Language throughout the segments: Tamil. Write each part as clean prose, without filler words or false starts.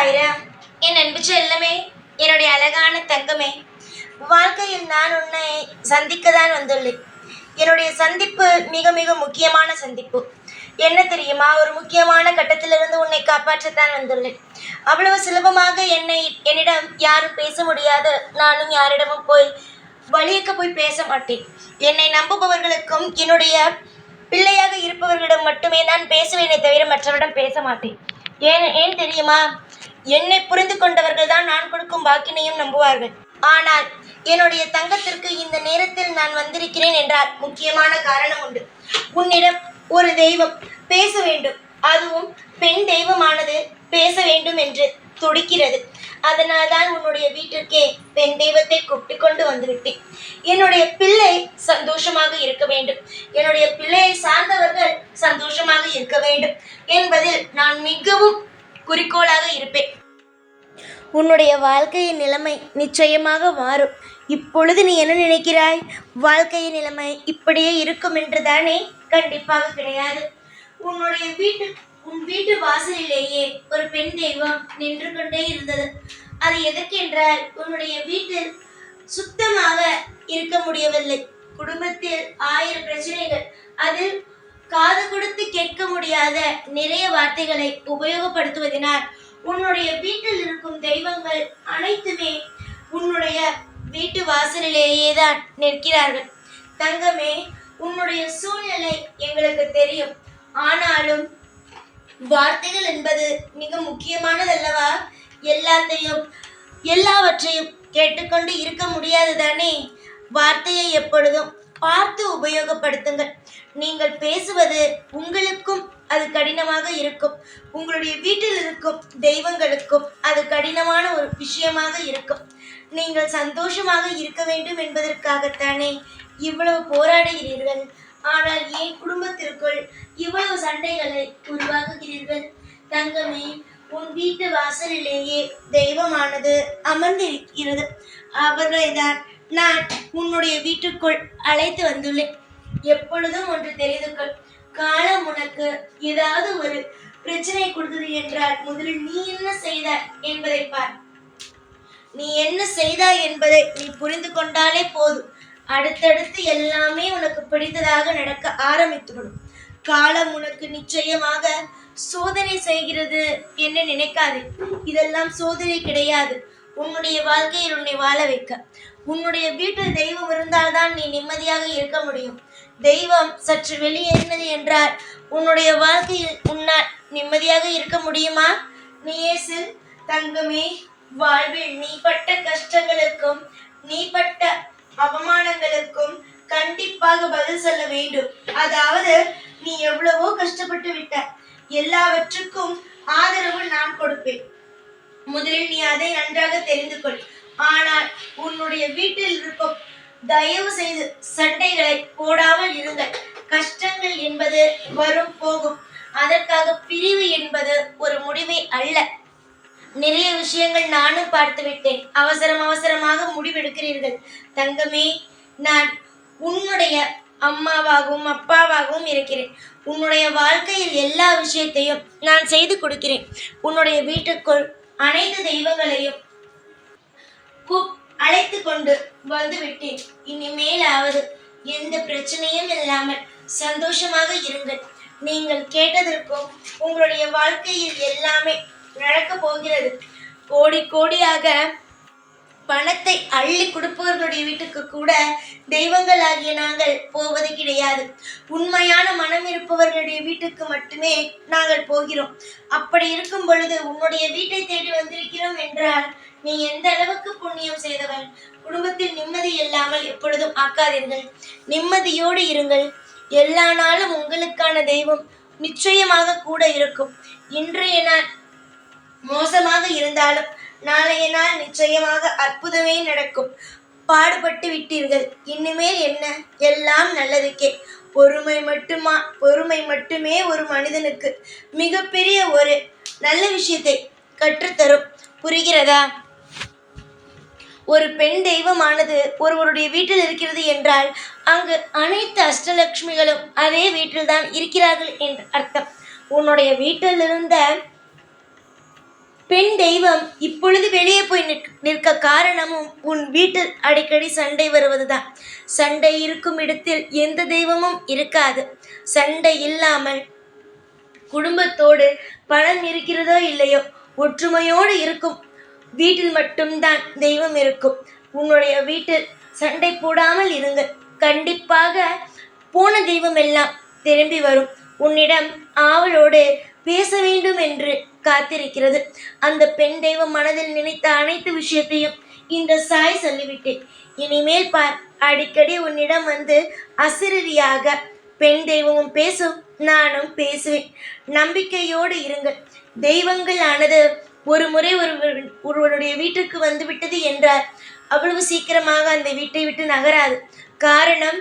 சாய்ராம். என் அன்பு செல்லமே, என்னுடைய அழகான தங்கமே, வாழ்க்கையில் நான் உன்னை சந்திக்க தான் வந்துள்ளேன். என்னுடைய சந்திப்பு மிக மிக முக்கியமான சந்திப்பு. என்ன தெரியுமா? ஒரு முக்கியமான கட்டத்திலிருந்து உன்னை காப்பாற்றத்தான் வந்துள்ளேன். அவ்வளவு சுலபமாக என்னிடம் யாரும் பேச முடியாது. நானும் யாரிடமும் போய் பேச மாட்டேன். என்னை நம்புபவர்களுக்கும் என்னுடைய பிள்ளையாக இருப்பவர்களிடம் மட்டுமே நான் பேசுவேனே தவிர மற்றவரிடம் பேச மாட்டேன். ஏன் தெரியுமா? என்னை புரிந்து கொண்டவர்கள் தான் நான் கொடுக்கும் வாக்கினையும் நம்புவார்கள். ஆனால் என்னுடைய தங்கத்திற்கு இந்த நேரத்தில் நான் வந்திருக்கிறேன் என்றால் முக்கியமான காரணம் உண்டு. உன்னிடம் ஒரு தெய்வம் பேச வேண்டும், அதுவும் பெண் தெய்வமானது பேச வேண்டும் என்று துடிக்கிறது. அதனால்தான் உன்னுடைய வீட்டிற்கே பெண் தெய்வத்தை கூப்பிட்டு கொண்டு வந்துவிட்டேன். என்னுடைய பிள்ளை சந்தோஷமாக இருக்க வேண்டும், என்னுடைய பிள்ளையை சார்ந்தவர்கள் சந்தோஷமாக இருக்க வேண்டும் என்பதில் நான் மிகவும் குறிக்கோளாக இருப்பேன். உன்னுடைய வாழ்க்கையின் நிலைமை நிச்சயமாக மாறும். இப்பொழுது நீ என்ன நினைக்கிறாய்? வாழ்க்கையின் நிலைமை இப்படியே இருக்கும் என்று தானே? கண்டிப்பாக கிடையாது. உன் வீட்டு வாசலிலேயே ஒரு பெண் தெய்வம் நின்று கொண்டே இருந்தது. அது எதற்கென்றால் உன்னுடைய வீட்டில் சுத்தமாக இருக்க முடியவில்லை. குடும்பத்தில் 1000 பிரச்சனைகள், அதில் காது கொடுத்து கேட்க முடியாத நிறைய வார்த்தைகளை உபயோகப்படுத்துவதனால் உன்னுடைய வீட்டில் இருக்கும் தெய்வங்கள் அனைத்துமே உன்னுடைய வீட்டு வாசலிலேயே தான் நிற்கிறார்கள். தங்கமே, உன்னுடைய சூழ்நிலை எங்களுக்கு தெரியும். ஆனாலும் வார்த்தைகள் என்பது மிக முக்கியமானதல்லவா? எல்லாவற்றையும் கேட்டுக்கொண்டு இருக்க முடியாது தானே? வார்த்தையை எப்பொழுதும் பார்த்து உபயோகப்படுத்துங்கள். நீங்கள் பேசுவது உங்களுக்கும் அது கடினமாக இருக்கும், உங்களுடைய வீட்டில் இருக்கும் தெய்வங்களுக்கும் அது கடினமான ஒரு விஷயமாக இருக்கும். நீங்கள் சந்தோஷமாக இருக்க வேண்டும் என்பதற்காகத்தானே இவ்வளவு போராடுகிறீர்கள். ஆனால் என் குடும்பத்திற்குள் இவ்வளவு சண்டைகளை உருவாக்குகிறீர்கள். தங்கமே, உன் வீட்டு வாசலிலேயே தெய்வமானது அமர்ந்திருக்கிறது. அவர்களை தான் நான் உன்னுடைய வீட்டுக்குள் அழைத்து வந்துள்ளேன். எப்பொழுதும் ஒன்று தெரிந்து கொள், காலம் உனக்கு ஏதாவது ஒரு பிரச்சனை கொடுத்தது என்றால் முதலில் நீ என்ன செய்தாய் என்பதை பார். நீ என்ன செய்தாய் என்பதை நீ புரிந்து கொண்டாலே போதும். அடுத்தடுத்து எல்லாமே உனக்கு பிடித்ததாக நடக்க ஆரம்பித்துவிடும். காலம் உனக்கு நிச்சயமாக சோதனை செய்கிறது என்று நினைக்காதே. இதெல்லாம் சோதனை கிடையாது. உன்னுடைய வாழ்க்கையில் உன்னை வாழ வைக்க உன்னுடைய வீட்டில் தெய்வம் இருந்தால்தான் நீ நிம்மதியாக இருக்க முடியும். தெய்வம் சற்று வெளியேறினது என்றால் உன்னுடைய வாழ்க்கையில் உன்னால் நிம்மதியாக இருக்க முடியுமா? நீயே சொல் தங்கமே. வாழ்வில் நீ பட்ட கஷ்டங்களுக்கும் நீ பட்ட அவமானங்களுக்கும் கண்டிப்பாக பதில் சொல்ல வேண்டும். அதாவது நீ எவ்வளவோ கஷ்டப்பட்டு விட்ட, எல்லாவற்றுக்கும் ஆதரவு நான் கொடுப்பேன். முதலில் நீ அதை நன்றாக தெரிந்து கொள். ஆனால் உன்னுடைய வீட்டில் இருக்கும் தயவு செய்து சண்டைகளை போடாமல் இருங்கள். கஷ்டங்கள் என்பது வரும் போகும். அதற்காக பிரிவு என்பது ஒரு முடிவே அல்ல. நிறைய விஷயங்கள் நானும் பார்த்து விட்டேன். அவசரமாக முடிவெடுக்கிறீர்கள். தங்கமே, நான் உன்னுடைய அம்மாவாகவும் அப்பாவாகவும் இருக்கிறேன். உன்னுடைய வாழ்க்கையில் எல்லா விஷயத்தையும் நான் செய்து கொடுக்கிறேன். உன்னுடைய வீட்டுக்குள் அனைத்து தெய்வங்களையும் அழைத்து கொண்டு வந்து விட்டேன். இனிமேலாவது எந்த பிரச்சனையும் இல்லாமல் சந்தோஷமாக இருங்கள். நீங்கள் கேட்டதற்கும் உங்களுடைய வாழ்க்கையில் எல்லாமே நடக்க போகிறது. கோடியாக பணத்தை அள்ளி கொடுப்பவர்களுடைய வீட்டுக்கு கூட தெய்வங்களாகிய நாங்கள் போவது கிடையாது. உண்மையான மனம் இருப்பவர்களுடைய வீட்டுக்கு மட்டுமே நாங்கள் போகிறோம். அப்படி இருக்கும் பொழுது உன்னுடைய வீட்டை தேடி வந்திருக்கிறோம் என்றால் நீ எந்த அளவுக்கு புண்ணியம் செய்தவன். குடும்பத்தில் நிம்மதி இல்லாமல் எப்பொழுதும் ஆக்காதீர்கள். நிம்மதியோடு இருங்கள். எல்லா நாளும் உங்களுக்கான தெய்வம் நிச்சயமாக கூட இருக்கும். இன்றைய நாள் மோசமாக இருந்தாலும் நாளைய நாள் நிச்சயமாக அற்புதமே நடக்கும். பாடுபட்டு விட்டீர்கள், இனிமேல் என்ன? எல்லாம் நல்லதுக்கே. பொறுமை மட்டுமே ஒரு மனிதனுக்கு மிகப்பெரிய ஒரு நல்ல விஷயத்தை கற்றுத்தரும். புரிகிறதா? ஒரு பெண் தெய்வமானது ஒருவருடைய வீட்டில் இருக்கிறது என்றால் அங்கு அனைத்து அஷ்டலட்சுமிகளும் அதே வீட்டில்தான் இருக்கிறார்கள் என்று அர்த்தம். உன்னுடைய வீட்டில் இருந்த பெண் தெய்வம் இப்பொழுது வெளியே போய் நிற்க காரணமும் உன் வீட்டில் அடிக்கடி சண்டை வருவதுதான். சண்டை இருக்கும் இடத்தில் எந்த தெய்வமும் இருக்காது. சண்டை இல்லாமல் குடும்பத்தோடு பணம் இருக்கிறதோ இல்லையோ ஒற்றுமையோடு இருக்கும் வீட்டில் மட்டும்தான் தெய்வம் இருக்கும். உன்னுடைய வீட்டில் சண்டை போடாமல் இருங்கள். கண்டிப்பாக போன தெய்வம் எல்லாம் திரும்பி வரும். உன்னிடம் ஆவலோடு பேச வேண்டும் என்று காத்திருக்கிறது. அந்த பெண் தெய்வம் மனதில் நினைத்த அனைத்து விஷயத்தையும் இந்த சாய் சொல்லிவிட்டேன். இனிமேல் பார், அடிக்கடி உன்னிடம் வந்து அசிரரியாக பெண் தெய்வமும் பேசும், நானும் பேசுவேன். நம்பிக்கையோடு இருங்கள். தெய்வங்கள் ஆனது ஒரு முறை ஒருவருடைய வீட்டுக்கு வந்து விட்டது என்றால் அவ்வளவு சீக்கிரமாக அந்த வீட்டை விட்டு நகராது. காரணம்,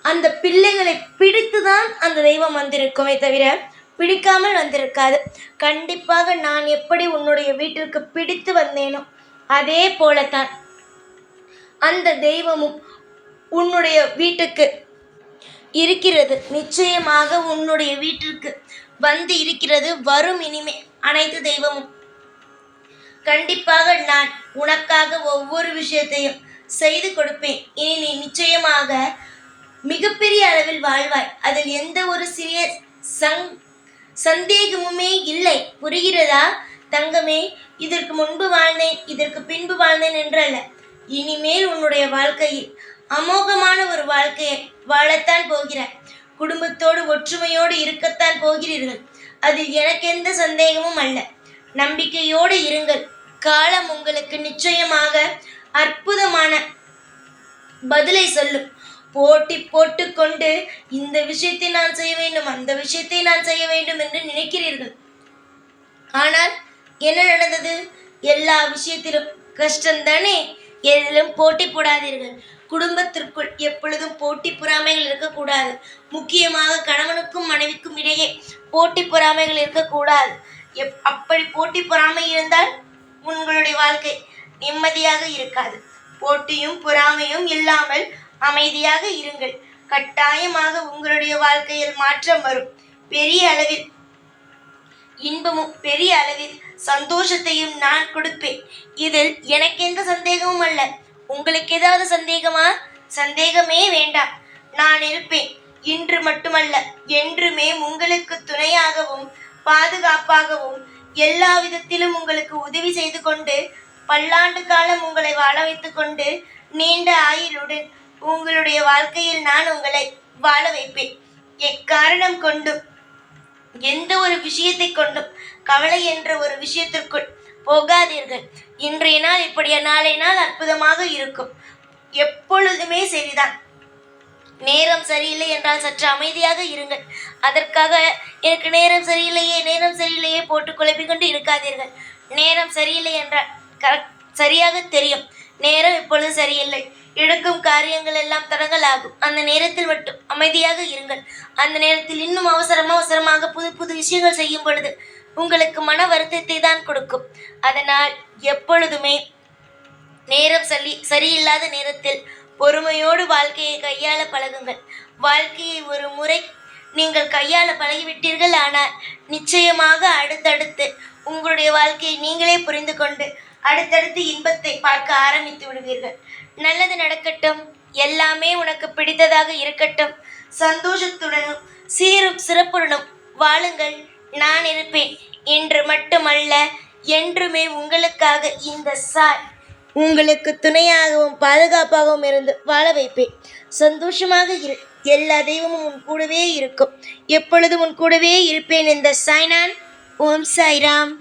அந்த பிள்ளைகளை பிடித்துதான் அந்த தெய்வம் வந்திருக்குமே தவிர பிடிக்காமல் வந்திருக்காது. கண்டிப்பாக நான் எப்படி உன்னுடைய வீட்டிற்கு பிடித்து வந்தேனோ அதே போலத்தான் அந்த தெய்வமும் உன்னுடைய வீட்டுக்கு இருக்கிறது. நிச்சயமாக உன்னுடைய வீட்டிற்கு வந்து இருக்கிறது, வரும். இனிமே அனைத்து தெய்வமும் கண்டிப்பாக நான் உனக்காக ஒவ்வொரு விஷயத்தையும் செய்து கொடுப்பேன். இனி நீ நிச்சயமாக மிகப்பெரிய அளவில் வாழ்வாய். அதில் எந்த ஒரு சிறிய சந்தேகமுமே இல்லை. புரிகிறதா தங்கமே? இதற்கு முன்பு வாழ்ந்தேன், இதற்கு பின்பு வாழ்ந்தேன் என்றல்ல. இனிமேல் உன்னுடைய வாழ்க்கையில் அமோகமான ஒரு வாழ்க்கையை வாழத்தான் போகிறாய். குடும்பத்தோடு ஒற்றுமையோடு இருக்கத்தான் போகிறீர்கள். அதில் எனக்கு எந்த சந்தேகமும் அல்ல. நம்பிக்கையோடு இருங்கள். காலம் உங்களுக்கு நிச்சயமாக அற்புதமான பதிலை சொல்லும். போட்டி போட்டுக்கொண்டு இந்த விஷயத்தை நான் செய்ய வேண்டும், அந்த விஷயத்தை நான் செய்ய வேண்டும் என்று நினைக்கிறீர்கள். ஆனால் என்ன நடந்தது? எல்லா விஷயத்திலும் கஷ்டம்தானே. எதிலும் போட்டி போடாதீர்கள். குடும்பத்திற்குள் எப்பொழுதும் போட்டி பொறாமைகள் இருக்கக்கூடாது. முக்கியமாக கணவனுக்கும் மனைவிக்கும் இடையே போட்டி பொறாமைகள் இருக்கக்கூடாது. அப்படி போட்டி பொறாமை இருந்தால் உங்களுடைய வாழ்க்கை நிம்மதியாக இருக்காது. போட்டியும் பொறாமையும் இல்லாமல் அமைதியாக இருங்கள். கட்டாயமாக உங்களுடைய வாழ்க்கையில் மாற்றம் வரும். பெரிய அளவில் இன்பமும் பெரிய அளவில் சந்தோஷத்தையும் நான் கொடுப்பேன். இதில் எனக்கு எந்த சந்தேகமும் அல்ல. உங்களுக்கு ஏதாவது சந்தேகமா? சந்தேகமே வேண்டாம். நான் இருப்பேன். இன்று மட்டுமல்ல, என்றுமே உங்களுக்கு துணையாகவும் பாதுகாப்பாகவும் எல்லா விதத்திலும் உங்களுக்கு உதவி செய்து கொண்டு பல்லாண்டு காலம் உங்களை வாழ வைத்துக் கொண்டு நீண்ட ஆயுளுடன் உங்களுடைய வாழ்க்கையில் நான் உங்களை வாழ வைப்பேன். எக்காரணம் கொண்டும் எந்த ஒரு விஷயத்தை கொண்டும் கவலை என்ற ஒரு விஷயத்திற்குள் போகாதீர்கள். இன்றைய நாள் இப்படியா, நாளை நாள் அற்புதமாக இருக்கும். எப்பொழுதுமே சரிதான். நேரம் சரியில்லை என்றால் சற்று அமைதியாக இருங்கள். அதற்காக எனக்கு நேரம் சரியில்லையே போட்டு குழப்பிக் கொண்டு இருக்காதீர்கள். நேரம் சரியில்லை என்றால் சரியாக தெரியும். நேரம் இப்பொழுது சரியில்லை, எடுக்கும் காரியங்கள் எல்லாம் தடங்கலாகும். அந்த நேரத்தில் மட்டும் அமைதியாக இருங்கள். அந்த நேரத்தில் இன்னும் அவசரமாக புது விஷயங்கள் செய்யும் பொழுது உங்களுக்கு மன வருத்தத்தை தான் கொடுக்கும். அதனால் எப்பொழுதுமே நேரம் சரியில்லாத நேரத்தில் பொறுமையோடு வாழ்க்கையை கையாள பழகுங்கள். வாழ்க்கையை ஒரு முறை நீங்கள் கையாள பழகிவிட்டீர்கள், ஆனால் நிச்சயமாக அடுத்தடுத்து உங்களுடைய வாழ்க்கையை நீங்களே புரிந்து கொண்டு அடுத்தடுத்து இன்பத்தை பார்க்க ஆரம்பித்து விடுவீர்கள். நல்லது நடக்கட்டும். எல்லாமே உனக்கு பிடித்ததாக இருக்கட்டும். சந்தோஷத்துடனும் சீரும் சிறப்புடனும் வாழுங்கள். நான் இருப்பேன். இன்று மட்டுமல்ல, என்றுமே உங்களுக்காக இந்த சாய் உங்களுக்கு துணையாகவும் பாதுகாப்பாகவும் இருந்து வாழ வைப்பேன். சந்தோஷமாக இரு. எல்லா தெய்வமும் உன் கூடவே இருக்கும். எப்பொழுதும் உன் கூடவே இருப்பேன். இந்த சாய் நான். ஓம் சாய்ராம்.